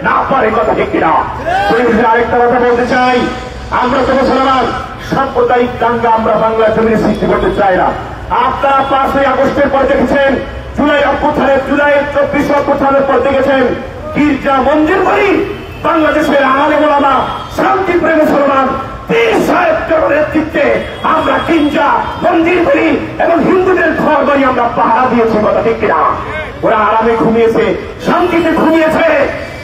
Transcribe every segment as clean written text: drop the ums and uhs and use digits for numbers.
না পারে, কথা ঠিক কিনা? আরেকটা কথা বলতে চাই, আমরা তো মুসলমান, সাম্প্রদায়িক দাঙ্গা আমরা বাংলা জমিনে সৃষ্টি করতে চাই না। আপনারা 5ই আগস্টের পর দেখেছেন, জুলাই 24 অভ্যুত্থানের পর দেখেছেন গির্জা মন্দির বাড়ি বাংলাদেশের আলেম ওলামা শান্তিপ্রিয় মুসলমান পীর সাহেবের নেতৃত্বে আমরা গির্জা মন্দির বাড়ি এবং হিন্দুদের ঘর বাড়ি আমরা পাহারা দিয়েছি, কথা ঠিক কিনা? ওরা আরামে ঘুমিয়েছে, শান্তিতে ঘুমিয়েছে।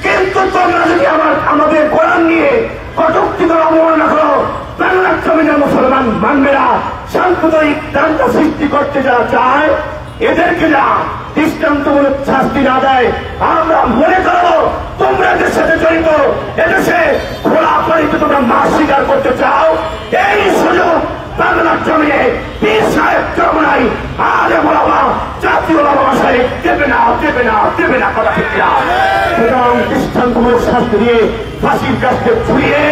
কিন্তু তোমরা যদি আমাদের কোরআন নিয়ে কটূক্তি করে অবমাননা করো, বাংলার জমিনের মুসলমান মানবে না। সাম্প্রদায়িক দাঙ্গা সৃষ্টি করতে যারা চায়, এদেরকে যা দৃষ্টান্তমূলক শাস্তি না দেয়, আমরা মনে করো তোমরা এদের সাথে জড়িত, এদেশে খোলা পানিতে তোমরা মাছ স্বীকার করতে চাও, এই সুযোগ বাংলার জমিনে পীর সাহেব চরমনাই আলেম ওলামা জাতীয় ওলামা সাহেব দেবে না, দেবে না, দেবে না, কথা ঠিক না? সুতরাং দৃষ্টান্তমূলক শাস্তি দিয়ে ফাঁসির কাছে ঝুলিয়ে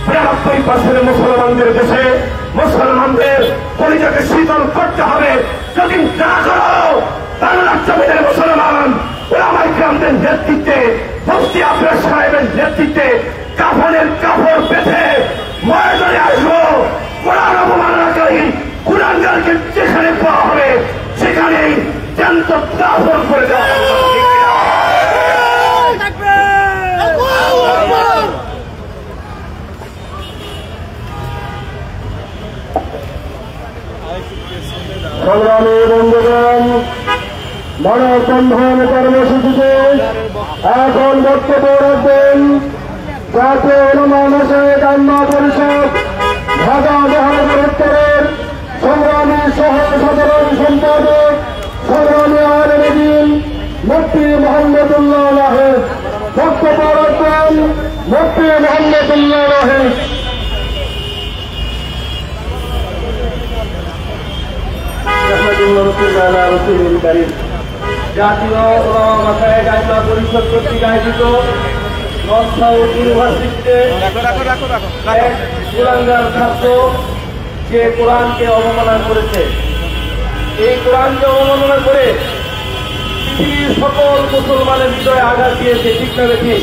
93% মুসলমানদের দেশে মুসলমানদের পরিচয়কে শীতল করতে হবে। যদি না করো, বাংলার জমিনের মুসলমান ওলামায়ে কেরামদের নেতৃত্বে, মুফতি আফরোজ সাহেবের নেতৃত্বে কাফনের কাপড় বেঁধে ময়দানে আসবো। কোরআন অবমাননাকারী কুরআনগারকে যেখানে পাওয়া হবে সেখানেই জ্যান্ত দাফন করে দেওয়া হবে। সংগ্রামী বন্ধুগণ, মানববন্ধন কর্মসূচিতে এখন বক্তব্য রাখবেন জাতীয় উলামা মাসায়েখ আইম্মা পরিষদ ঢাকা মহানগর উত্তরের সংগ্রামী সহ সাধারণ সম্পাদক সংগ্রামী আলেম দ্বীন মুফতি মোহাম্মদুল্লাহ ওয়াহেদ। বক্তব্য রাখবেন মুফতি মোহাম্মদুল্লাহ ওয়াহেদ। জাতীয় উলামা মাসায়েখ আইম্মা পরিষদ কর্তৃক আয়োজিত নর্থ সাউথ ইউনিভার্সিটিতে এক কুরআনগার ছাত্র যে কোরআনকে অবমাননা করেছে, এই কোরআনকে অবমাননা করে পৃথিবীর সকল মুসলমানের হৃদয়ে আঘাত দিয়েছে, ঠিক না ঠিক?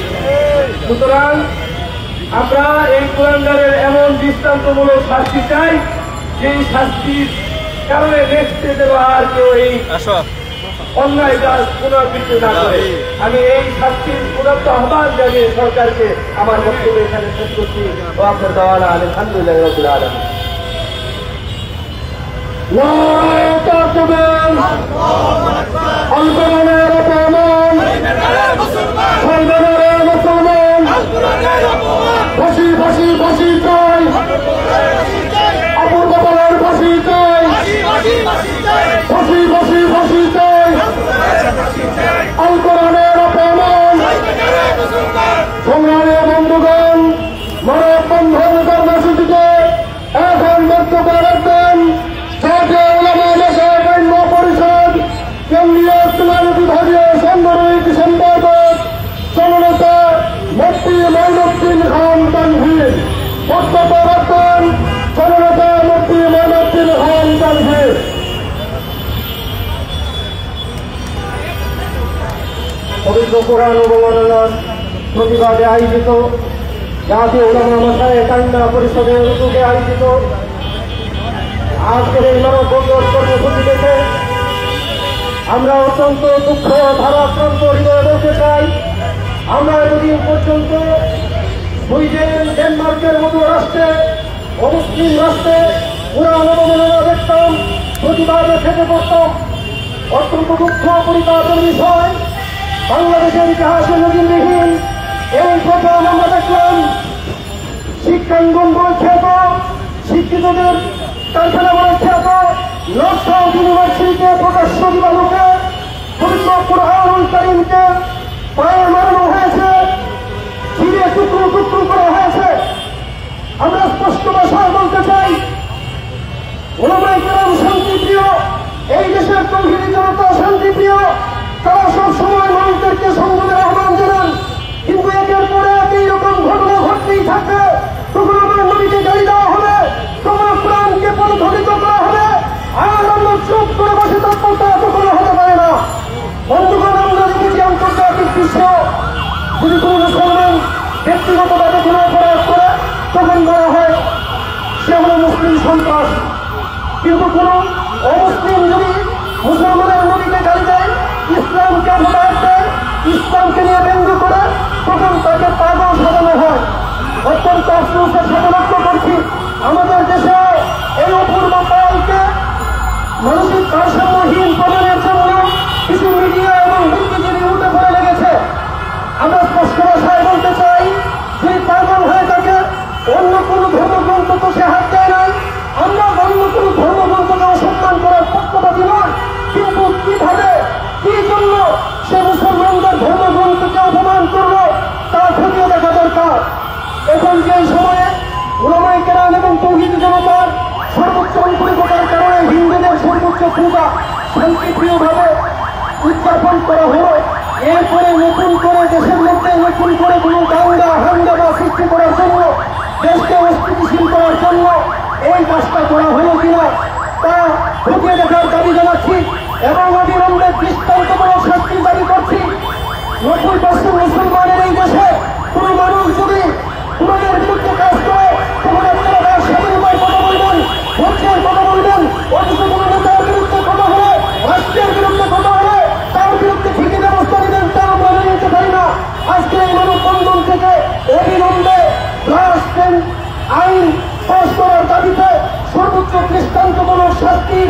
সুতরাং আমরা এই কুরআনগারের এমন দৃষ্টান্তমূলক শাস্তি চাই, যেই শাস্তির কারণে নেক্সটে যেন আর কেউ এই অন্যায় কাজ পুনরাবৃত্তি না করে। আমি এই শাস্তির পুনরাবৃত্তি আহ্বান জানিয়ে সরকারকে আমার বক্তব্য এখানে শেষ করছি। ও আপনার দাওয়ানা আলহামদুলিল্লাহ রাব্বিল আলামিন। ফাঁসি ফাঁসি ফাঁসি চাই, আবুল বাবালের ফাঁসি চাই, ফাঁসি ফাঁসি ফাঁসি চাই, আল কোরআনের অপমান। সংগ্রামী বন্ধুগণ, মানববন্ধন কর্মসূচিতে এখন বক্তব্য রাখবেন জাতীয় উলামা মাসায়েখ আইম্মা পরিষদ কেন্দ্রীয় ইসলামী বিভাগীয় সাংগঠনিক সম্পাদক জননেতা মুফতি মঈনুদ্দিন খান তানভীর। বক্তব্য রাখবেন জননেতা মুফতি মঈনুদ্দিন খান তানভীর। পবিত্র কোরআন অবমাননার প্রতিবাদে আয়োজিত জাতীয় উলামা মাসায়েখ আইম্মা পরিষদের উদ্যোগে আয়োজিত আজকের এই মানববন্ধন কর্মসূচিতে আমরা অত্যন্ত দুঃখ ভারাক্রান্ত হৃদয়ে বলতে চাই, আমরা এতদিন পর্যন্ত সুইডেন, ডেনমার্কের মতো রাষ্ট্রে, অমুসলিম রাষ্ট্রে কোরআন অবমাননা দেখতাম, প্রতিবাদে থেকে পড়তাম। অত্যন্ত দুঃখ পরিতাপের বিষয়, বাংলাদেশের ইতিহাসে নজিরবিহীন এই প্রথম আমরা দেখলাম শিক্ষাঙ্গন বলে খ্যাত, শিক্ষিতদের কারখানা বলে খ্যাত নর্থ সাউথ ইউনিভার্সিটিতে প্রকাশ্য দিবালোকে পবিত্র কুরআনুল কারীমকে পায়ে মারানো হয়েছে, ছিঁড়ে টুকরো টুকরো করা হয়েছে। আমরা স্পষ্ট ভাষায় বলতে চাই, উলামায়ে কেরাম শান্তিপ্রিয়, এই দেশের তৌহিদি জনতা শান্তিপ্রিয়, তারা সব সময় মানুষদেরকে সংযমের আহ্বান জানান। কিন্তু একের পরে একই রকম ঘটনা ঘটতেই থাকে। তখন আমার নবীকে গালি দেওয়া হবে, তখন কোরআনকে পদধ্বনিত করা হবে, আর আমরা চুপ করে বসে থাকবো, তা কখনো হতে পারে না। বন্ধুগণ, আমরা দেখেছি আন্তর্জাতিক বিশ্ব যদি কোনো সন্ত্রাসী। কিন্তু কোন অমুসলিম যদি মুসলমানের নবীকে গালি দেয়, ইসলামকে ভোটার দেয়, ইসলামকে নিয়ে ব্যঙ্গ করে, তখন তাকে পাগল সাজানো হয়। অত্যন্ত আফসোসের সাথে লক্ষ্য করছি আমাদের দেশে এই অপূর্ব কালকে মানসিক ভারসাম্যহীন প্রমাণের জন্য কিছু মিডিয়া এবং বুদ্ধিজীবী উঠে পড়ে লেগেছে। আমরা স্পষ্ট ভাষায় বলতে চাই, যে পাগল হয়ে থাকে অন্য কোনো ধর্মগ্রন্থ তো সে হাত দেয় নাই, আমরা অন্য কোনো ধর্মগ্রন্থকে অসম্মান করার পক্ষপাতী নয়, কিন্তু কিভাবে কি জন্য সে মুসলমানদের ধর্মগ্রন্থকে অপমান করলো তা খতিয়ে দেখা দরকার। এখন যে সময়ে ওলামায়ে কেরাম এবং তৌহিদি জনতার সর্বোচ্চ আন্তরিকতার কারণে হিন্দুদের সর্বোচ্চ পূজা শান্তিপ্রিয়ভাবে উদযাপন করা হলো, এরপরে নতুন করে দেশের মধ্যে নতুন করে কোনো দাঙ্গা হাঙ্গামা সৃষ্টি করার জন্য, দেশকে অস্থিতিশীল করার জন্য এই কাজটা করা হলো কিনা তা খতিয়ে দেখার দাবি জানাচ্ছি এবং অবিলম্বে দৃষ্টান্তমূলক শাস্তির দাবি করছি। 90% মুসলমানের এই দেশে কোন মানুষ যদি কোরআনের বিরুদ্ধে কাজ করে, তখন আপনারা তার স্বাধীনতার কথা বলবেন, ধৈর্যের কথা বলবেন, অথচ কোন নেতার বিরুদ্ধে কথা হলে, রাষ্ট্রের বিরুদ্ধে কথা হলে তার বিরুদ্ধে ঠিকই ব্যবস্থা নেবেন, তা আমরা মেনে নিতে পারি না। আজকে এই মানববন্ধন থেকে অবিলম্বে রাষ্ট্রের আইন পাশ করার দাবিতে সর্বোচ্চ দৃষ্টান্তমূলক শাস্তির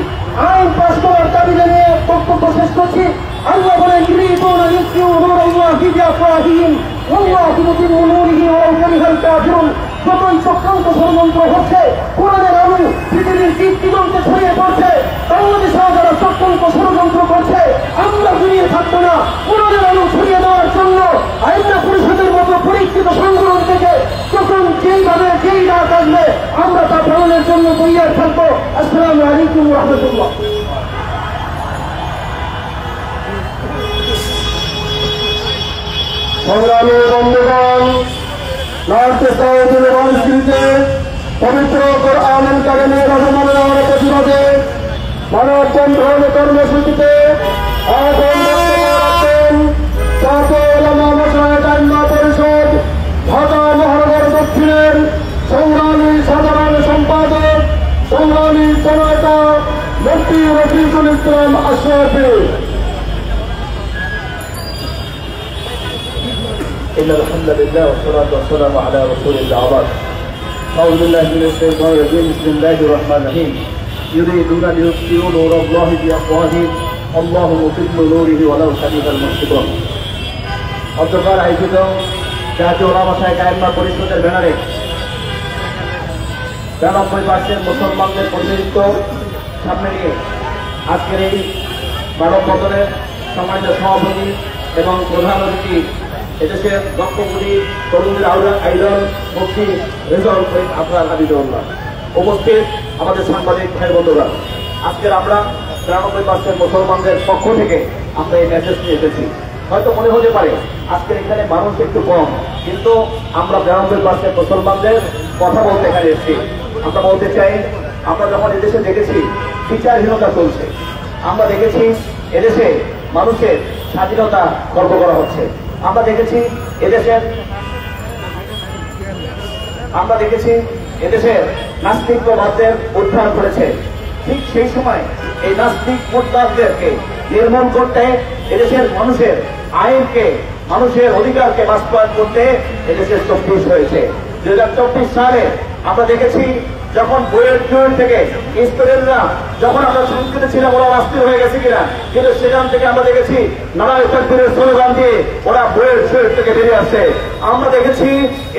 আইন পাশ করার দাবি জানিয়ে বক্তব্য শেষ করছি। আল্লাহ বলেন, ইউরিদুনা লিইউতিউ নূরাল্লাহি বিআফওয়াহিহিম ওয়াল্লাহু মুতিম্মু নূরিহি ওয়ালাউ কারিহাল কাফিরুন। যতই চক্রান্ত ষড়যন্ত্র হচ্ছে, কোরআনের আলো পৃথিবীর দিগদিগন্তে ছড়িয়ে পড়ছে, বাংলাদেশেও যারা চক্রান্ত ষড়যন্ত্র করছে, আমরা ঘুরিয়ে থাকবো না। কোরআনের আলো ছড়িয়ে দেওয়ার জন্য আইনা পরিষদের মতো পরীক্ষিত সংগঠন থেকে যখন যেইভাবে যেই ডাক আসবে, আমরা তা পালনের জন্য তৈরি থাকবো। আসসালামু আলাইকুম ওয়া রাহমাতুল্লাহ। সংগ্রামী বন্ধুগণ, নর্থ সাউথ ইউনিভার্সিটিতে পবিত্র কোরআনুল কারীমের অবমাননার প্রতিবাদে মানববন্ধন কর্মসূচিতে এখন বক্তব্য রাখবেন জাতীয় উলামা মাশায়েখ আইম্মা পরিষদ ঢাকা মহানগর দক্ষিণের সংগ্রামী সাধারণ সম্পাদক, সংগ্রামী জননেতা মুফতি রফিকুল ইসলাম আশরাফী। إن الحمد لله والصلاة والسلام على رسول الله وبعد. أعوذ بالله من الشيطان الرجيم. بسم الله الرحمن الرحيم. يريدون ليطفئوا نور الله بأفواههم والله متم نوره ولو كره المشركون. অধ্যক্ষের আয়োজিত জাতীয় উলামা মাশায়েখ আইম্মা পরিষদের ব্যানারে 93% মুসলমানদের প্রতিনিধিত্ব সামনে নিয়ে আজকের এই মানববন্ধনের সম্মানিত সভাপতি এবং প্রধান অতিথি এদেশের দক্ষপুরী তরুণদের আইডল মুফতি রেজাউল করিম আফরার হাবিবুল্লাহ, উপস্থিত আমাদের সাংবাদিক ভাই বন্ধুরা, আজকের আমরা 93% মুসলমানদের পক্ষ থেকে আমরা এই মেসেজ নিয়ে এসেছি। হয়তো মনে হতে পারে আজকের এখানে মানুষ একটু কম, কিন্তু আমরা 93% মুসলমানদের কথা বলতে এখানে এসেছি। আমরা বলতে চাই, আমরা যখন এদেশে দেখেছি বিচারহীনতা চলছে, আমরা দেখেছি এদেশে মানুষের স্বাধীনতা খর্ব করা হচ্ছে, আমরা দেখেছি এদেশের নাস্তিকবাদদের উত্থান করেছে। ঠিক সেই সময় এই নাস্তিক মোরতাদদেরকে নির্মূল করতে, এদেশের মানুষের আইনকে, মানুষের অধিকারকে বাস্তবায়ন করতে এদেশের 24 হয়েছে। 2024 সালে আমরা দেখেছি যখন বইয়ের জোর থেকে স্টুডেন্টরা, যখন আমরা সংস্কৃতি ছিলাম ওরা অস্থির হয়ে গেছে কিনা, কিন্তু সেখান থেকে আমরা দেখেছি নারায়ে তাকবীরের স্লোগান দিয়ে ওরা বইয়ের জোর থেকে বেরিয়ে আসছে। আমরা দেখেছি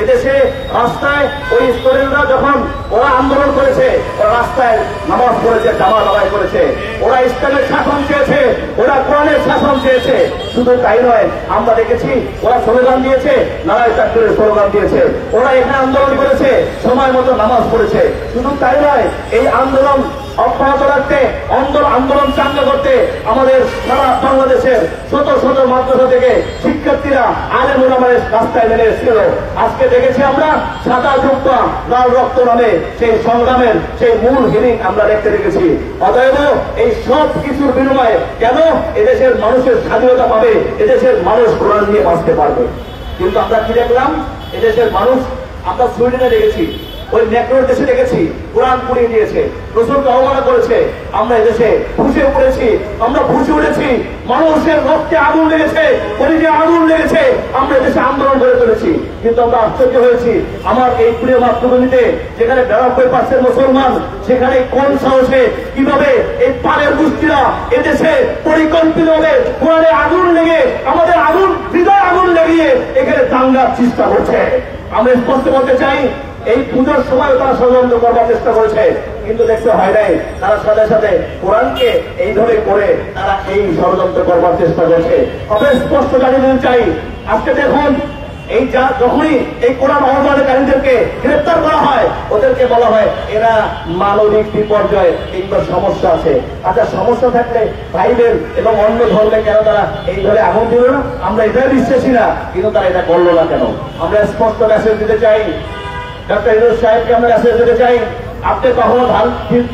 এদেশে রাস্তায় ওই স্টুডেন্টরা যখন ওরা আন্দোলন করেছে, ওরা রাস্তায় নামাজ পড়েছে, জামাত আদায় করেছে, ওরা ইসলামের শাসন চেয়েছে, ওরা কোরআনের শাসন চেয়েছে। শুধু তাই নয়, আমরা দেখেছি ওরা স্লোগান দিয়েছে, নারায়ে তাকবীরের স্লোগান দিয়েছে, ওরা এখানে আন্দোলন করেছে, সময় মতো নামাজ পড়েছে। শুধু তাই নয়, এই আন্দোলন অব্যাহত রাখতে, আন্দোলন চাঙ্গা করতে আমাদের সারা বাংলাদেশের শত শত মাদ্রাসা থেকে শিক্ষার্থীরা আলেম ওলামাদের রাস্তায় নেমে এসেছিল। আজকে দেখেছি আমরা সাদা জুব্বা লাল রক্ত নামে সেই সংগ্রামের সেই মূল হিরিং আমরা দেখতে দেখেছি। অতএব এই সব কিছুর বিনিময়ে কেন এদেশের মানুষের স্বাধীনতা পাবে, এদেশের মানুষ কোরআন নিয়ে বাঁচতে পারবে। কিন্তু আমরা কি দেখলাম, এদেশের মানুষ, আমরা সুইডেনে দেখেছি ওই নেকড়ের দেশে দেখেছি কোরআন পুড়িয়ে দিয়েছে, রসুলকে অবমাননা করেছে। আমরা এদেশে ফুসে পড়েছি, আমরা ফুসে উঠেছি, মানুষের রক্তে আগুন লেগেছে, শরীরে আগুন লেগেছে, আমরা দেশে আন্দোলন করে চলেছি। কিন্তু আমরা আশ্চর্য হয়েছি, আমার এই প্রিয় মাতৃভূমিতে যেখানে 92% মুসলমান, সেখানে কোন সাহসে কিভাবে এই পালের গোষ্ঠীরা এদেশে পরিকল্পিতভাবে কোরআনে আগুন লেগে আমাদের আগুন হৃদয় আগুন লেগিয়ে এখানে দাঙ্গার চেষ্টা করছে। আমরা স্পষ্ট বলতে চাই, এই পুজোর সময় তারা ষড়যন্ত্র করবার চেষ্টা করেছে, কিন্তু দেখতে হয় নাই, তারা সাথে সাথে কোরআনকে এইভাবে করে তারা এই ষড়যন্ত্র করবার চেষ্টা করছে। আমরা স্পষ্ট জানিয়ে দিতে চাই, আজকে দেখুন এই যখনই এই কোরআন অবমাননাকারীদেরকে গ্রেপ্তার করা হয়, ওদেরকে বলা হয় এরা মানবিক বিপর্যয় কিংবা সমস্যা আছে। আচ্ছা, সমস্যা থাকলে বাইবেল এবং অন্য ধর্মে কেন তারা এই ধরে আগুন দিল না? আমরা এটাই বিশ্বাসী না, কিন্তু তারা এটা করলো না কেন? আমরা স্পষ্ট মেসেজ দিতে চাই, ডক্টর ইউনূস সাহেবকে আমরা মেসেজ দিতে চাই, আপনি কখনো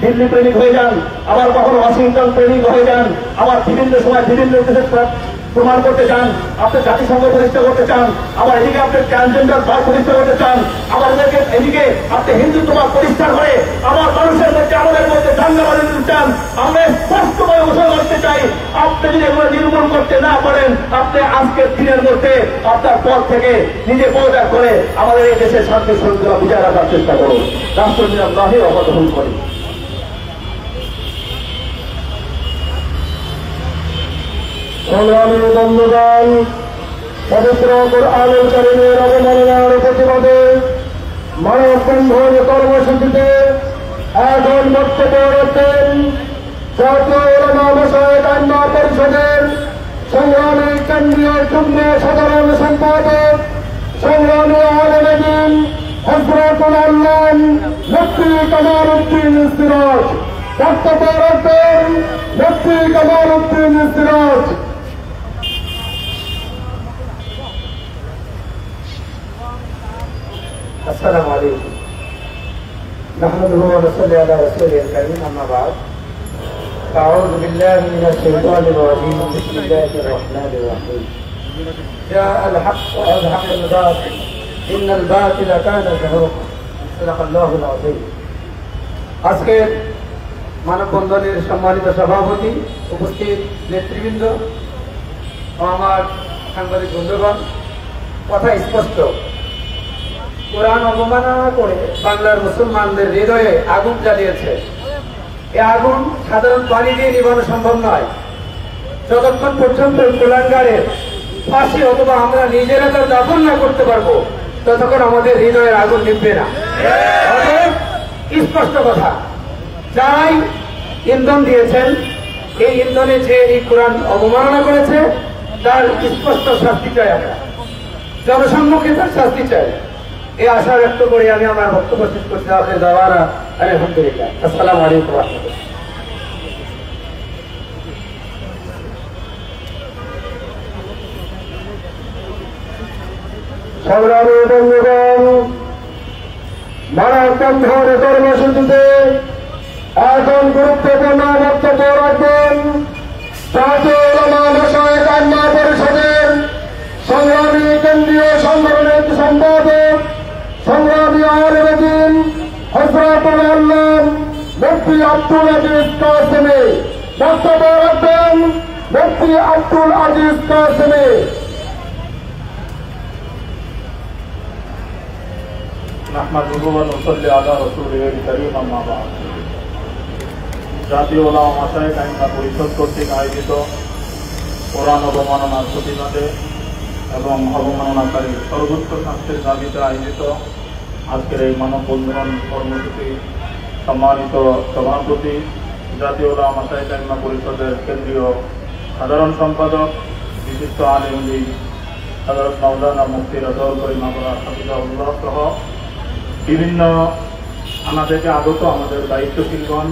দিল্লি প্রেমিক হয়ে যান, আবার কখনো ওয়াশিংটন প্রেমিক হয়ে যান, আবার বিভিন্ন সময় বিভিন্ন দেশের প্রমাণ করতে চান, আপনি জাতিসংঘ প্রতিষ্ঠা করতে চান, আবার এদিকে আপনি ট্রান্সজেন্ডার দল প্রতিষ্ঠা করতে চান, আবার এদিকে আপনি হিন্দুত্ববাদ প্রতিষ্ঠা করে আবার মানুষের মধ্যে আমাদের মধ্যে দাঙ্গা বাঁধে দিতে চান। আমরা স্পষ্টভাবে ঘোষণা করতে চাই, আপনি যদি এগুলো নির্মূল করতে না পারেন, আপনি আজকের দিনের মধ্যে আপনার পর থেকে নিজে পদত্যাগ করে আমাদের এই দেশের শান্তি শৃঙ্খলা বজায় রাখার চেষ্টা করুন। রাষ্ট্র নিরাপদ নহে অপগ্রহণ করি। সংগ্রামী বন্ধুগণ, পবিত্র কোরআনুল কারীমের অবমাননার প্রতিবাদে মানববন্ধন কর্মসূচিতে এখন বক্তব্য রাখছেন জাতীয় উলামা মাশায়েখ আইম্মা পরিষদের সংগ্রামী কেন্দ্রীয় যুগ্ম সাধারণ সম্পাদক, সংগ্রামী আলেমে দ্বীন হযরতুল আল্লাম মুফতি কামাল উদ্দিন সিরাজ। বক্তব্য রাখবেন মুফতি কামাল উদ্দিন সিরাজ। السلام عليكم نحمده ونصلي على رسوله الكريم أما بعد أعوذ بالله من الشيطان الرجيم بسم الله الرحمن الرحيم جاء الحق وأزهق الباطل إن الباطل كان زهوقا صدق الله العظيم। আজকের মানববন্ধনের সম্মানিত সভাপতি, উপস্থিত নেতৃবৃন্দ ও আমার সাংবাদিক বন্ধুগণ, কথা স্পষ্ট, কোরআন অবমাননা করে বাংলার মুসলমানদের হৃদয়ে আগুন জ্বালিয়েছে। এই আগুন সাধারণ পানি দিয়ে নিভানো সম্ভব নয়। যতক্ষণ পর্যন্ত কুলাঙ্গারের ফাঁসি অথবা আমরা নিজেরা তার দাফন না করতে পারবো, ততক্ষণ আমাদের হৃদয়ের আগুন নিভবে না। স্পষ্ট কথা, যারাই ইন্ধন দিয়েছেন, এই ইন্ধনে যে এই কোরআন অবমাননা করেছে তার স্পষ্ট শাস্তি চাই, আমরা জনসম্মুখে তার শাস্তি চাই। এই আশা ব্যক্ত করে আমি আমার বক্তব্য শেষ করছি। আলহামদুলিল্লাহ। আসসালামু আলাইকুম ওয়া রাহমাতুল্লাহ। সংগ্রামী বন্ধুগণ, মানববন্ধন কর্মসূচিতে এখন গুরুত্বপূর্ণ বক্তব্য রাখবেন জাতীয় উলামা মাশায়েখ আইম্মা পরিষদের সংগ্রামী কেন্দ্রীয় সংগঠনের সম্পাদক, সংগ্রামী আলেমে দ্বীন হযরতুল আল্লাম মুফতি আব্দুল আজিজ কাসেমী। বক্তব্য রাখবেন মুফতি আব্দুল আজিজ কাসেমী। নাহমাদুহু ওয়া নুসাল্লি আলা রাসূলিল কারীম আম্মা বা'দ। জাতীয় উলামা মাশায়েখ আইম্মা পরিষদ কর্তৃক আয়োজিত কোরআন অবমাননার প্রতিবাদে এবং অবমাননাকারী সর্বোচ্চ শাস্তির দাবিতে আয়োজিত আজকের এই মানববন্ধন কর্মসূচি সম্মানিত সভাপতি, জাতীয় উলামা মাশায়েখ আইম্মা পরিষদের কেন্দ্রীয় সাধারণ সম্পাদক, বিশিষ্ট আলেম দ্বীন হযরত মাওলানা মুফতি রাজাউল করিম হাফিজাহুল্লাহ সহ বিভিন্ন থানা থেকে আগত আমাদের দায়িত্বশীলগণ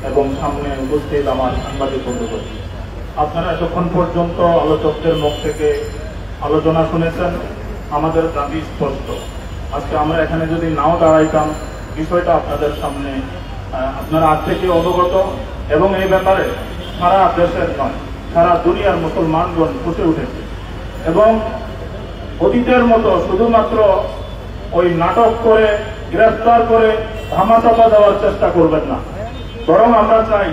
এবং সামনে উপস্থিত আমার সাংবাদিক বন্ধুগণ, আপনারা এতক্ষণ পর্যন্ত আলোচকদের মুখ থেকে আলোচনা শুনেছেন। আমাদের দাবি স্পষ্ট, আজকে আমরা এখানে যদি নাও দাঁড়াইতাম, বিষয়টা আপনাদের সামনে আপনারা আজ থেকে অবগত, এবং এই ব্যাপারে সারা দেশের নয় সারা দুনিয়ার মুসলমানগণ ফুটে উঠেছে। এবং অতীতের মতো শুধুমাত্র ওই নাটক করে গ্রেফতার করে ধামাচাপা দেওয়ার চেষ্টা করবেন না, বরং আমরা চাই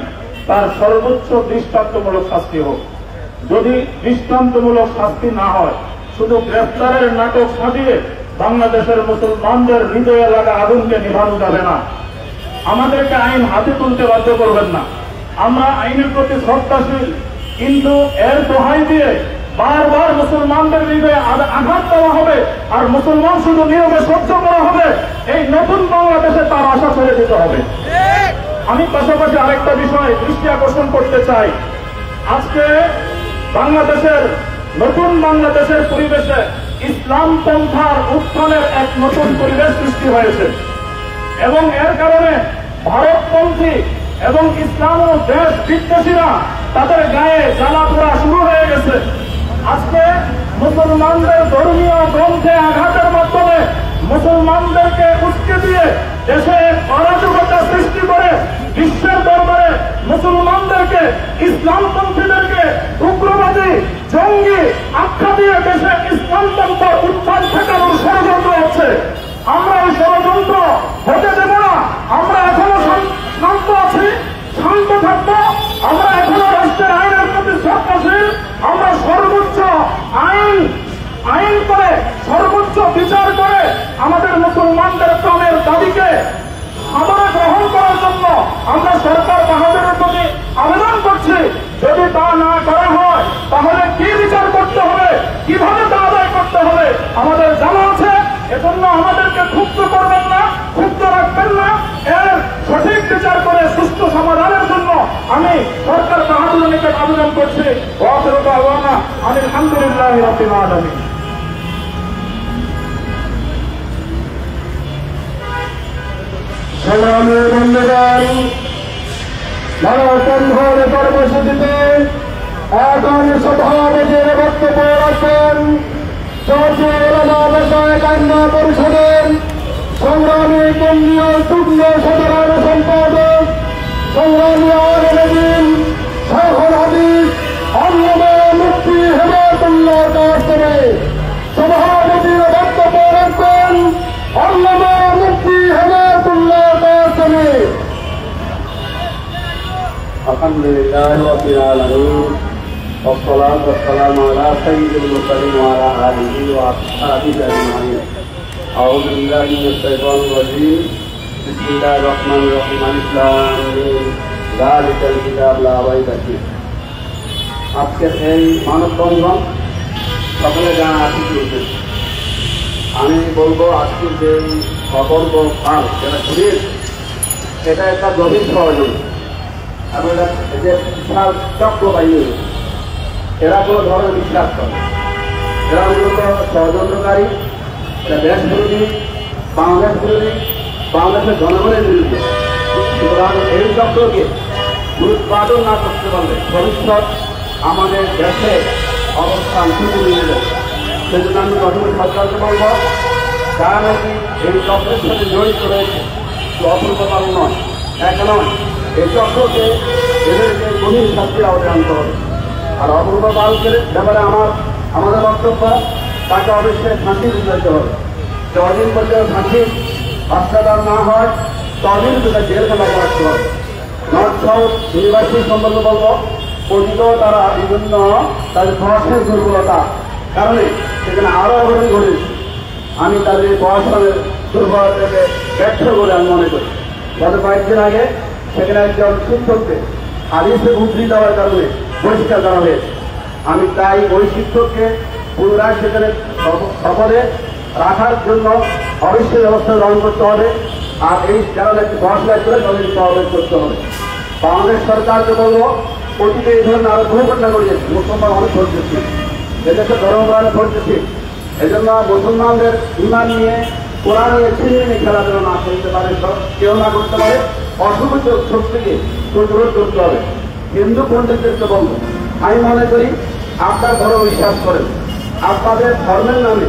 তার সর্বোচ্চ দৃষ্টান্তমূলক শাস্তি হোক। যদি দৃষ্টান্তমূলক শাস্তি না হয়, শুধু গ্রেফতারের নাটক সাজিয়ে বাংলাদেশের মুসলমানদের হৃদয়ে লাগা আগুনকে নিভানো যাবে না। আমাদেরকে আইন হাতে তুলতে বাধ্য করবেন না। আমরা আইনের প্রতি শ্রদ্ধাশীল, কিন্তু এর দোহাই দিয়ে বারবার মুসলমানদের হৃদয়ে আঘাত দেওয়া হবে আর মুসলমান শুধু নীরবে সহ্য করা হবে। এই নতুন বাংলাদেশে তার আশা ছেড়ে দিতে হবে। আমি পাশাপাশি আরেকটা বিষয় দৃষ্টি আকর্ষণ করতে চাই। আজকে বাংলাদেশের নতুন বাংলাদেশের পরিবেশে ইসলাম পন্থার উত্থানের এক নতুন পরিবেশ সৃষ্টি হয়েছে এবং এর কারণে ভারতপন্থী এবং ইসলাম ও দেশ বিদ্বেষীরা তাদের গায়ে জ্বালা পোড়া শুরু হয়ে গেছে। আজকে মুসলমানদের ধর্মীয় গ্রন্থে আঘাতের মাধ্যমে মুসলমানদেরকে উস্কে দিয়ে দেশে অরাজকতা সৃষ্টি করে বিশ্বের দরবারে মুসলমানদেরকে, ইসলামপন্থীদেরকে উগ্রবাদী, জঙ্গি আখ্যা দিয়ে দেশে ইসলামতন্ত্র উত্থান ঠেকানোর ষড়যন্ত্র হচ্ছে। আমরা এই ষড়যন্ত্র হতে দেব না। আমরা এখনো শান্ত আছি, শান্ত থাকবো। আমরা এখনো রাষ্ট্রের আইনের প্রতি শ্রদ্ধাশীল। আমরা সর্বোচ্চ আইন করে, সর্বোচ্চ বিচার করে আমাদের মুসলমানদের প্রাণের দাবিকে সাদরে গ্রহণ করার জন্য আমরা সরকার বাহাদুরের প্রতি আবেদন করছি। যদি তা না করা হয় তাহলে কি বিচার করতে হবে, কিভাবে তা আদায় করতে হবে আমাদের জানা আছে। এজন্য আমাদেরকে ক্ষুব্ধ করবেন না, ক্ষুব্ধ রাখবেন না। এর সঠিক বিচার করে সুষ্ঠু সমাধানের জন্য আমি সরকার বাহাদুরের নিকট আবেদন করছি। আলহামদুলিল্লাহ রাব্বিল আলামিন। সংগ্রামী বন্ধুগণ, মানববন্ধন কর্মসূচিতে এখন সভাপতির বক্তব্য রাখবেন জাতীয় উলামা বিষয়ক আইন পরিষদের সংগ্রামী কেন্দ্রীয় যুগ্ম সাধারণ সম্পাদক সংগ্রামী আলেম শাইখুল হাদিস আল্লামা মুফতি হেদায়েতুল্লাহ কাসেমী। সভাপতির বক্তব্য রাখবেন আল্লামা মুফতি হেদায়েতুল্লাহ কাসেমী। আলহামদুলিল্লাহ রাব্বিল আলামিন والصلاة والسلام على سيد المرسلين وعلى آله وأصحابه أجمعين. أعوذ بالله من الشيطان الرجيم. بسم الله الرحمن الرحيم. ألف لام ميم ذلك الكتاب لا ريب فيه. আজকের এই মানববন্ধন সকলে জানা আছে। আমি বলবো আজকের যে সতর্ক কাল যেটা শরীর, এটা একটা গভীর ষড়যন্ত্র। এবং যে বিশাল চক্র বাহিনী, এরা কোনো ধরনের বিশ্বাস করে। এরা মূলত ষড়যন্ত্রকারী, এরা দেশ বিরোধী, বাংলাদেশ বিরোধী, বাংলাদেশের জনগণের বিরুদ্ধে। সুতরাং এই চক্রকে উৎপাদন না করতে পারলে ভবিষ্যৎ আমাদের দেশে অবস্থান শুরু নিয়ে যাবে। সেজন্য আমি প্রথমে সরকারকে বলব, যারা নাকি এই চক্রের সাথে জড়িত রয়েছে, অপূর্ব পালন নয়, এক নয়, এই চক্রকে এদেরকে গভীর শাস্তির আওতায় আনতে হবে। আর অপূর্ব পালকের ব্যাপারে আমাদের বক্তব্য, তাকে অবশ্যই শান্তি বুঝাইতে হবে। যতদিন পর্যন্ত শান্তি বাস্তবায়ন না হয় ততদিন তাদের জেলখানা রাখতে হবে। নর্থ সাউথ ইউনিভার্সিটি সম্পর্কে বলব, পতিত তারা বিভিন্ন তাদের পড়াশোনার দুর্বলতা কারণে সেখানে আরো অবনতি ঘটেছে। আমি তাদের পড়াশোনার দুর্বলতাকে ব্যর্থ বলে আমি মনে করি। গত কয়েকদিন আগে সেখানে একজন শিক্ষককে হাদিসে উদ্ধৃতি দেওয়ার কারণে বহিষ্কার করা হয়েছে। আমি তাই ওই শিক্ষককে পুনরায় সেখানে শপথে রাখার জন্য অবশ্যই ব্যবস্থা গ্রহণ করতে হবে। আর এই যারা একটি পড়াশোনা করে তাদের সহযোগ করতে হবে। বাংলাদেশ সরকারকে বলবো, অতীতে এই ধরনের আরো বহু ঘটনা ঘটেছে। মুসলমান অনেক ঘটতেছে, এদেশে ধর্মপ্রাণ ঘটতেছে। এই জন্য মুসলমানদের ইমান নিয়ে, কোরআন নিয়ে ছিনিয়ে নিয়ে খেলাধুলা না করতে পারে, কেউ না করতে পারে, অশুভ শক্তিকে প্রতিরোধ করতে হবে। হিন্দু পণ্ডিতদেরকে বলবো, আমি মনে করি আপনার ধর্ম বিশ্বাস করেন, আপনাদের ধর্মের নামে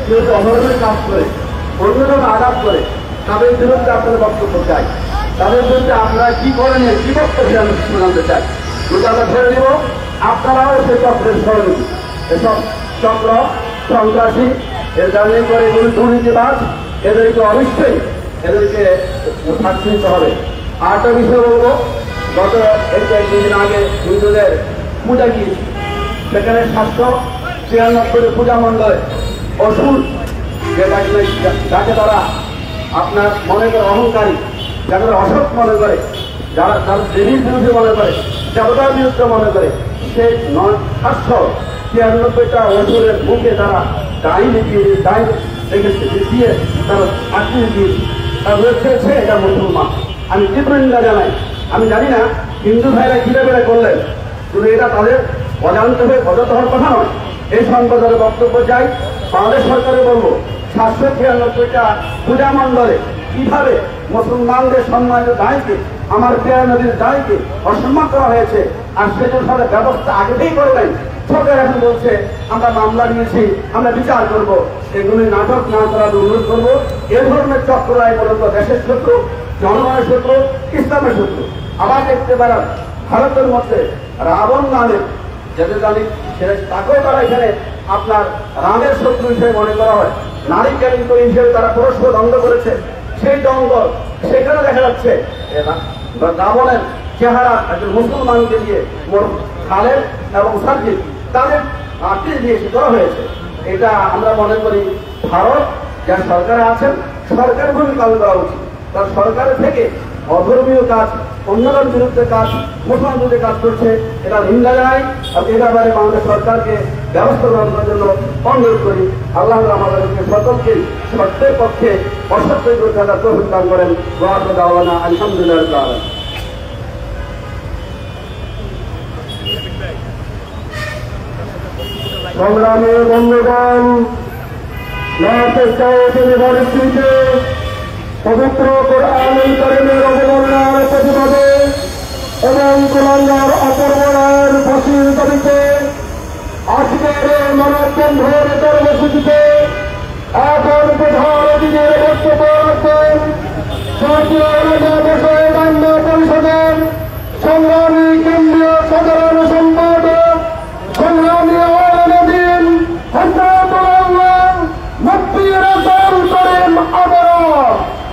কেউ অধর্মের কাজ করে, অন্যভাবে আঘাত করে, তাদের বিরুদ্ধে আপনাদের বক্তব্য চাই। তাদের বিরুদ্ধে আপনারা কি করেন, কি বক্তব্য আমি জানতে চাই। যদি আমরা ধরে দিব আপনারাও সেই চক্রের সহযোগী। এসব চক্র সন্ত্রাসী, এর জানিয়ে করে এগুলি দুর্নীতিবাজ, এদেরকে অবশ্যই এদেরকে শাস্তি দিতে হবে। আরেকটা বিষয় বলবো, গত কিছুদিন আগে হিন্দুদের পূজা গিয়েছি, সেখানে 793 পূজা মণ্ডলে অসুর যাকে তারা আপনার মনে করে অহংকারী, যাকে অসৎ মনে করে, যারা দেবীর বিরুদ্ধে মনে করে, দেবতার বিরুদ্ধে মনে করে, সেই 793টা অসুরের মুখে তারা দাঁড়িয়ে দিয়ে তারা আঁকিয়ে দিয়েছে। তারা বলছে এটা মুসলমান। আমি তীব্র নিন্দা জানাই। আমি জানি না হিন্দু ভাইরা কিভাবে করলেন, শুধু এটা তাদের অজান্ত হয়ে অজাত হওয়ার কথা নয়। এই সংবাদের বক্তব্য চাই, বাংলাদেশ সরকারে বলবো 793টা পূজা মণ্ডলে কিভাবে মুসলমানদের সম্মানিত দায়কে, আমার পেয়া নদীর দায়কে অসম্মান করা হয়েছে, আর সেজন্য সরকার ব্যবস্থা আগেতেই করলেন। সরকার এখন বলছে আমরা মামলা নিয়েছি, আমরা বিচার করব। এগুলি নাটক না করার অনুরোধ করবো। এ ধরনের চক্রায় মূলত দেশের শত্রু, জনগণের শত্রু, ইসলামের শত্রু। আবার দেখতে পারেন ভারতের মধ্যে রাবণ নামে যাদের জানি তাকেও তারা এখানে আপনার রামের শত্রু হিসেবে মনে করা হয়। নারী কেলেঙ্কারি হিসেবে তারা পরস্পর দ্বন্দ্ব করেছে। সেই দ্বন্দ্ব সেখানে দেখা যাচ্ছে রাবণের চেহারা একজন মুসলমানকে দিয়ে খালেদ এবং সার্জিদ তাদের আটকে দিয়ে করা হয়েছে। এটা আমরা মনে করি ভারত যার সরকারে আছেন, সরকার ভূমিকা পালন করা উচিত। তার সরকারের থেকে অধর্মীয় কাজ, অন্যদের বিরুদ্ধে কাজ, মুসলমান বিরুদ্ধে কাজ করছে, এটা নিন্দা জানাই। আর এ ব্যাপারে বাংলাদেশ সরকারকে ব্যবস্থা গ্রহণ করার জন্য অনুরোধ করি। আল্লাহ আমাদেরকে সকলকে সত্যের পক্ষে অসত্যের বিরুদ্ধে তৌফিক দান করেন। আলহামদুলিল্লাহ। সংগ্রামী বন্ধুগণ, ইউনিভার্সিটিতে পবিত্র কোরআনুল কারীমের অবমাননার প্রতিবাদে এবং কুলাঙ্গার অপহরণের ফাঁসির দাবিতে আজকের মানববন্ধন কর্মসূচিতে এখন প্রধান অতিথির বক্তব্য রাখবেন জাতীয় বিষয়ে বাংলা পরিষদের সংগ্রামী কেন্দ্রীয় সাধারণ সম্পাদক সংগ্রামী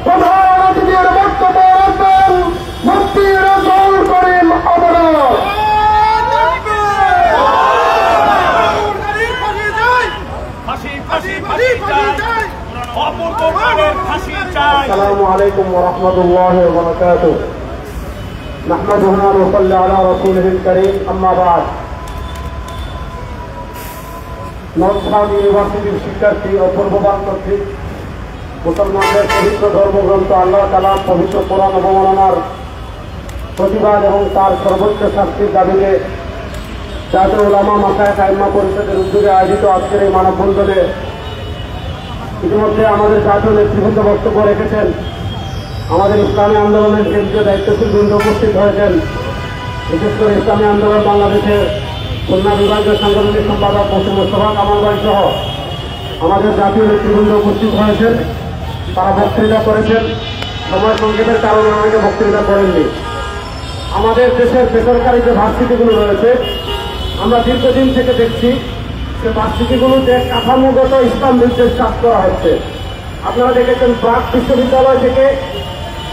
প্রধান অতিথির বক্তব্য রাখবেন মুফতি রাসূল করিম আবরার। আসসালামু আলাইকুম ওয়া রাহমাতুল্লাহি ওয়া বারাকাতুহু। নাহমাদুহু ওয়া নুসাল্লি আলা রাসূলিহিল কারীম, আম্মা বা'দ। নর্থ ইউনিভার্সিটির শিক্ষার্থী ও পূর্ববান কর্তৃক মুসলমানদের পবিত্র ধর্মগ্রন্থ আল্লাহ তাআলার পবিত্র কোরআন অবমাননার প্রতিবাদ এবং তার সর্বোচ্চ শাস্তির দাবিতে জাতীয় উলামা মাশায়েখ আইম্মা পরিষদের উদ্যোগে আয়োজিত আজকের এই মানববন্ধনে ইতিমধ্যে আমাদের জাতীয় নেতৃবৃন্দ বক্তব্য রেখেছেন। আমাদের ইসলামী আন্দোলনের কেন্দ্রীয় দায়িত্বশীল বৃন্দ উপস্থিত হয়েছেন। বিশেষ করে ইসলামী আন্দোলন বাংলাদেশের খুলনা বিভাগীয় সাংগঠনিক সম্পাদক মৌসুম মোস্তফা কামাল ভাই সহ আমাদের জাতীয় নেতৃবৃন্দ উপস্থিত হয়েছেন। তারা বক্তৃতা করেছেন। সময় সংক্ষেপের কারণে আমাকে বক্তৃতা করেননি। আমাদের দেশের বেসরকারি যে ভার্সিটিগুলো রয়েছে, আমরা দীর্ঘদিন থেকে দেখছি যে ভার্সিটিগুলোতে কাঠামোগত ইসলাম বিদ্বেষ কাজ করা হচ্ছে। আপনারা দেখেছেন প্রাক বিশ্ববিদ্যালয় থেকে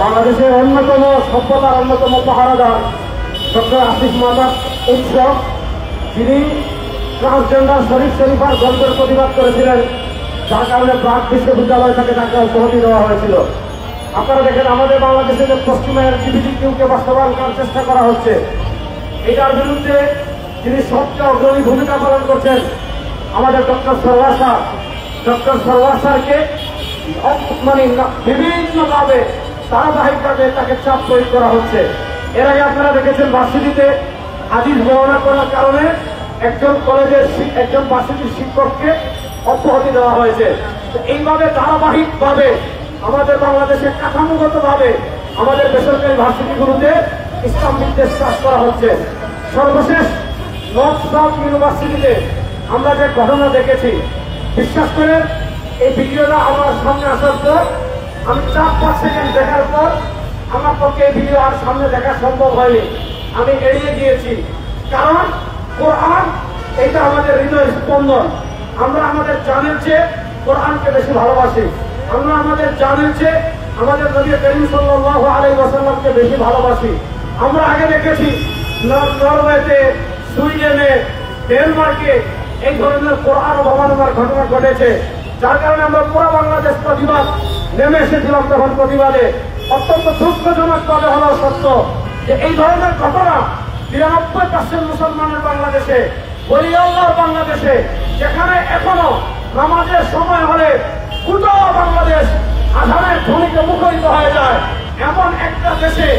বাংলাদেশের অন্যতম সভ্যতার অন্যতম পাহারাদার ডক্টর আসিফ মাহমুদ উৎসব, যিনি ট্রান্সজেন্ডার শরীফ শরীফার গ্রন্থের প্রতিবাদ করেছিলেন, যার কারণে প্রাক বিশ্ববিদ্যালয় থেকে তাকে অব্যাহতি দেওয়া হয়েছিল। আপনারা দেখেন আমাদের বাংলাদেশে যে পশ্চিমা এলজিবিটিকিউকে বাস্তবায়ন করার চেষ্টা করা হচ্ছে, এটার বিরুদ্ধে যিনি সবচেয়ে অগ্রণী ভূমিকা পালন করছেন আমাদের ডক্টর সরওয়ার স্যারকে মানে বিভিন্নভাবে ধারাবাহিকভাবে তাকে চাপ প্রয়োগ করা হচ্ছে। এর আগে আপনারা দেখেছেন ভার্সিটিতে হাদিস বর্ণনা করার কারণে একজন কলেজের একজন ভার্সিটির শিক্ষককে অব্যাহতি দেওয়া হয়েছে। এইভাবে ধারাবাহিকভাবে আমাদের বাংলাদেশে কাঠামোগতভাবে আমাদের বেসরকারি ভার্সিটিগুলোতে ইসলাম বিদ্বেষ চাষ করা হচ্ছে। সর্বশেষ নর্থ সাউথ ইউনিভার্সিটিতে আমরা যে ঘটনা দেখেছি, বিশ্বাস করে এই ভিডিওটা আমার সামনে আসার পর আমি 4-5 সেকেন্ড দেখার পর আমার পক্ষে এই ভিডিও আর সামনে দেখা সম্ভব হয়নি, আমি এড়িয়ে গিয়েছি। কারণ কোরআন এটা আমাদের হৃদয়ের স্পন্দন। আমরা আমাদের জানের চেয়ে কোরআনকে বেশি ভালোবাসি। আমরা আমাদের জানের চেয়ে আমাদের নবী করিম সাল্লাল্লাহু আলাইহি ওয়াসাল্লামকে বেশি ভালোবাসি। আমরা আগে দেখেছি নরওয়েতে, সুইডেনে, ডেনমার্কে এই ধরনের কোরআন অবমাননার ঘটনা ঘটেছে, যার কারণে আমরা পুরো বাংলাদেশ প্রতিবাদ নেমে এসেছিলাম। তখন প্রতিবাদে অত্যন্ত দুঃখজনক ভাবে হলো সত্য যে এই ধরনের ঘটনা ৯৯% মুসলমানের বাংলাদেশে, ওলি আল্লাহর বাংলাদেশে, যেখানে এখনো নামাজের সময় হলে গোটা বাংলাদেশ আধারের ধ্বনিতে মুখরিত হয়ে যায়, এমন একটা দেশে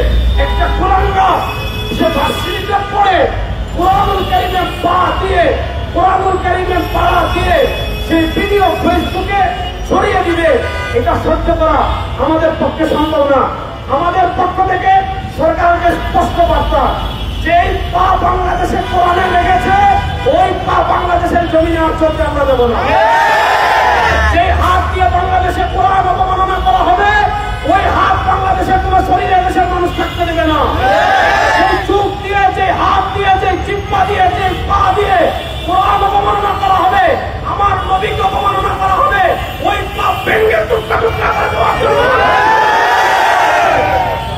একটা কুলাঙ্গা সে ভার্সিটিতে পড়ে কোরআনুল কারীমের পা দিয়ে, কোরআনুল কারীমের পাড়া দিয়ে সেই ভিডিও ফেসবুকে ছড়িয়ে দিবে, এটা সহ্য করা আমাদের পক্ষে সম্ভব না। আমাদের পক্ষ থেকে সরকারকে স্পষ্ট বার্তা, যেই পা বাংলাদেশে কোরআনে লেগেছে ওই পা বাংলাদেশের জমিনে আর চলতে আমরা দেব না। যে হাত দিয়ে বাংলাদেশে কোরআন অবমাননা করা হবে ওই হাত বাংলাদেশের কোন শরীরে দেশের মানুষ থাকতে দেবে না। সেই চোখ দিয়ে, যে হাত দিয়ে, যে জিহ্বা দিয়ে, যে পা দিয়ে কোরআন অবমাননা করা হবে, আমার নবীকে অবমাননা করা হবে, ওই পা ভেঙে টুকরা টুকরা করে দেওয়ার জন্য।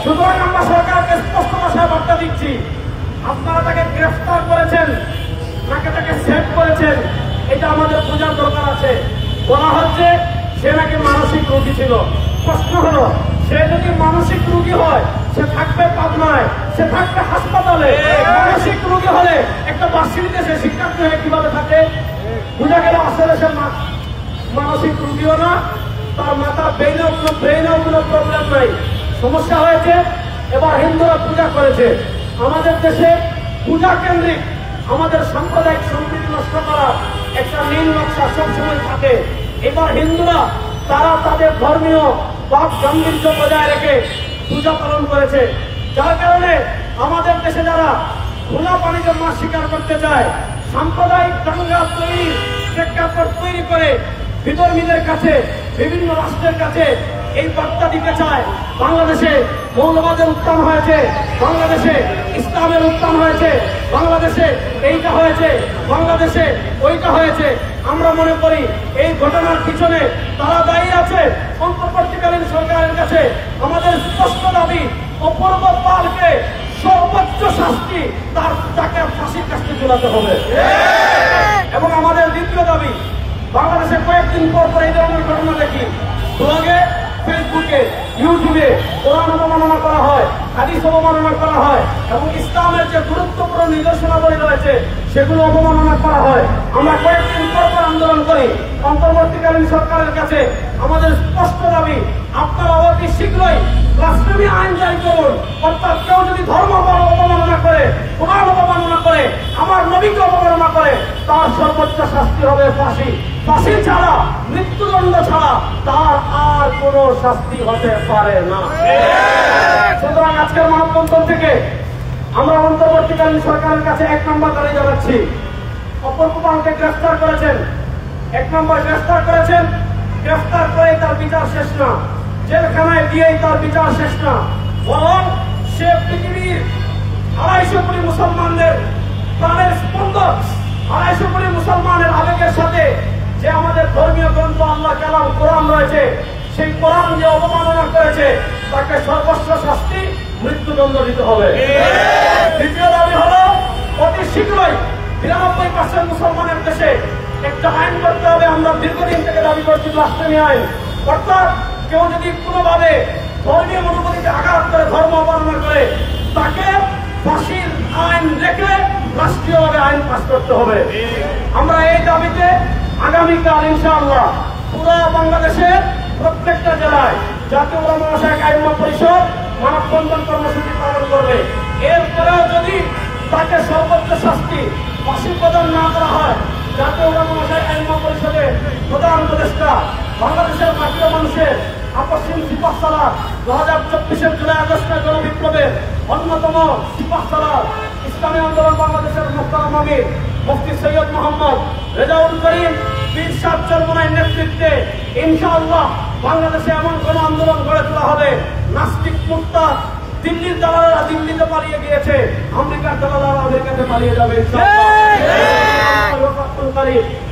সুতরাং আমরা সরকারকে স্পষ্ট ভাষায় বার্তা দিচ্ছি, আপনারা তাকে গ্রেফতার করেছেন, তাকে সেভ করেছেন, এটা আমাদের বোঝার দরকার আছে। বলা হচ্ছে সে নাকি মানসিক রোগী ছিল। প্রশ্ন হলো, সে যদি মানসিক রোগী হয় সে থাকবে পাবনায়, সে থাকবে হাসপাতালে। মানসিক রোগী হলে একটা ভার্সিটিতে সে শিক্ষার্থী হয়ে কিভাবে থাকে? বোঝা গেল আসলে সে মানসিক রোগীও না, তার মাথা ব্রেইনেও কোনো প্রবলেম নাই। সমস্যা হয়েছে এবার হিন্দুরা পূজা করেছে। আমাদের দেশে পূজা কেন্দ্রিক আমাদের সাম্প্রদায়িক সম্প্রীতি নষ্ট করা একটা নীল নকশা সবসময় থাকে। এবার হিন্দুরা তারা তাদের ধর্মীয় বাক গাম্ভীর্য বজায় রেখে পূজা পালন করেছে, যার কারণে আমাদের দেশে যারা খোলা পানিতে মাছ শিকার করতে চায়, সাম্প্রদায়িক দাঙ্গা প্রেক্ষাপট তৈরি করে বিধর্মীদের কাছে, বিভিন্ন রাষ্ট্রের কাছে এই বার্তা দিতে চায় বাংলাদেশে মৌলবাদের উত্থান হয়েছে, বাংলাদেশে ইসলামের উত্থান হয়েছে, বাংলাদেশে এইটা হয়েছে, বাংলাদেশে ওইটা হয়েছে। আমরা মনে করি এই ঘটনার পিছনে তারা দায়ী আছে। অন্তর্বর্তীকালীন সরকারের কাছে আমাদের স্পষ্ট দাবি, অপূর্ব পালকে সর্বোচ্চ শাস্তি তাকে ফাঁসির কাছে ঝুলাতে হবে। এবং আমাদের দ্বিতীয় দাবি, বাংলাদেশে কয়েকদিন পর পর এই ধরনের ঘটনা দেখি, ব্লগে, ফেসবুকে, ইউটিউবে কোরআন অবমাননা করা হয়, হাদিস অবমাননা করা হয় এবং ইসলামের যে গুরুত্বপূর্ণ নিদর্শনাবলী রয়েছে সেগুলো অবমাননা করা হয়। আমরা কয়েকদিন পর পর আন্দোলন করি। অন্তর্বর্তীকালীন সরকারের কাছে আমাদের স্পষ্ট দাবি, আপনারা অতি শীঘ্রই রাষ্ট্রীয় আইন জারি করুন। অর্থাৎ কেউ যদি ধর্ম অবমাননা করে, কোরআন অবমাননা করে, আমার নবীকে অবমাননা করে, তার সর্বোচ্চ শাস্তি হবে ফাঁসি। ফাঁসি ছাড়া, মৃত্যুদণ্ড ছাড়া তার আর কোন শাস্তি হতে পারে না। সুতরাং আজকের মানববন্ধন থেকে আমরা অন্তর্বর্তীকালীন সরকারের কাছে ১ নম্বর দাবি জানাচ্ছি, অপূর্ব পালকে গ্রেফতার করেছেন, ১ নম্বর গ্রেফতার করেছেন, গ্রেফতার করে তার বিচার শেষ না, জেলখানায় দিয়েই তার বিচার শেষ না, বরং সে পৃথিবীর ২৫০ কোটি মুসলমানদের প্রাণের স্পন্দন, ২৫০ কোটি মুসলমানের আবেগের সাথে যে আমাদের ধর্মীয় গ্রন্থ আল্লাহ কালাম কোরআন রয়েছে, সেই কোরআন যে অবমাননা করেছে তাকে সর্বোচ্চ শাস্তি, মৃত্যুদণ্ড দিতে হবে। দ্বিতীয় দাবি হলো, অতি শীঘ্রই ৯২% মুসলমানের দেশে একটা আইন করতে হবে। আমরা দীর্ঘদিন থেকে দাবি করছি রাষ্ট্রীয় আইন, অর্থাৎ কেউ যদি কোনোভাবে ধর্মীয় মনোভূতিতে আঘাত করে, ধর্ম অবমাননা করে, তাকে ফাঁসির আইন রেখে রাষ্ট্রীয়ভাবে আইন পাস করতে হবে। আমরা এই দাবিতে আগামীকাল ইনশাআল্লাহ পুরো বাংলাদেশের প্রত্যেকটা জেলায় জাতীয় ওলামা মাশায়েখ আইম্মা পরিষদ মানববন্ধন কর্মসূচি পালন করবে। এরপরেও যদি তাকে সর্বোচ্চ শাস্তি, ফাঁসি প্রদান না করা হয়, জাতীয় ওলামা মাশায়েখ আইম্মা পরিষদের প্রধান উপদেষ্টা, বাংলাদেশের মাটির মানুষের আপসহীন সিপাহসালার ২০২৪-এর জুলাই আগস্টের গণবিপ্লবের অন্যতম সিপাহসালার ইসলামী আন্দোলন বাংলাদেশের মোহতারাম আমির মুফতি সৈয়দ মোহাম্মদ রেজাউল করিম পীর সাহেব চরমনাইর নেতৃত্বে ইনশাআল্লাহ বাংলাদেশে এমন কোন আন্দোলন গড়ে তোলা হবে, নাস্তিক মুরতাদ দিল্লির দালালেরা দিল্লিতে পালিয়ে গিয়েছে, আমেরিকার দালালেরা আমেরিকাতে পালিয়ে যাবে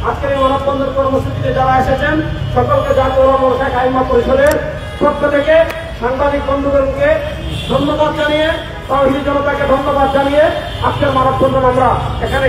আজকের এই মানববন্ধন কর্মসূচিতে যারা এসেছেন সকলকে জাতীয় ওলামা মাশায়েখ আইম্মা পরিষদের পক্ষ থেকে সাংবাদিক বন্ধুদেরকে ধন্যবাদ জানিয়ে, তাওহীদি জনতাকে ধন্যবাদ জানিয়ে আজকের মানববন্ধন আমরা এখানে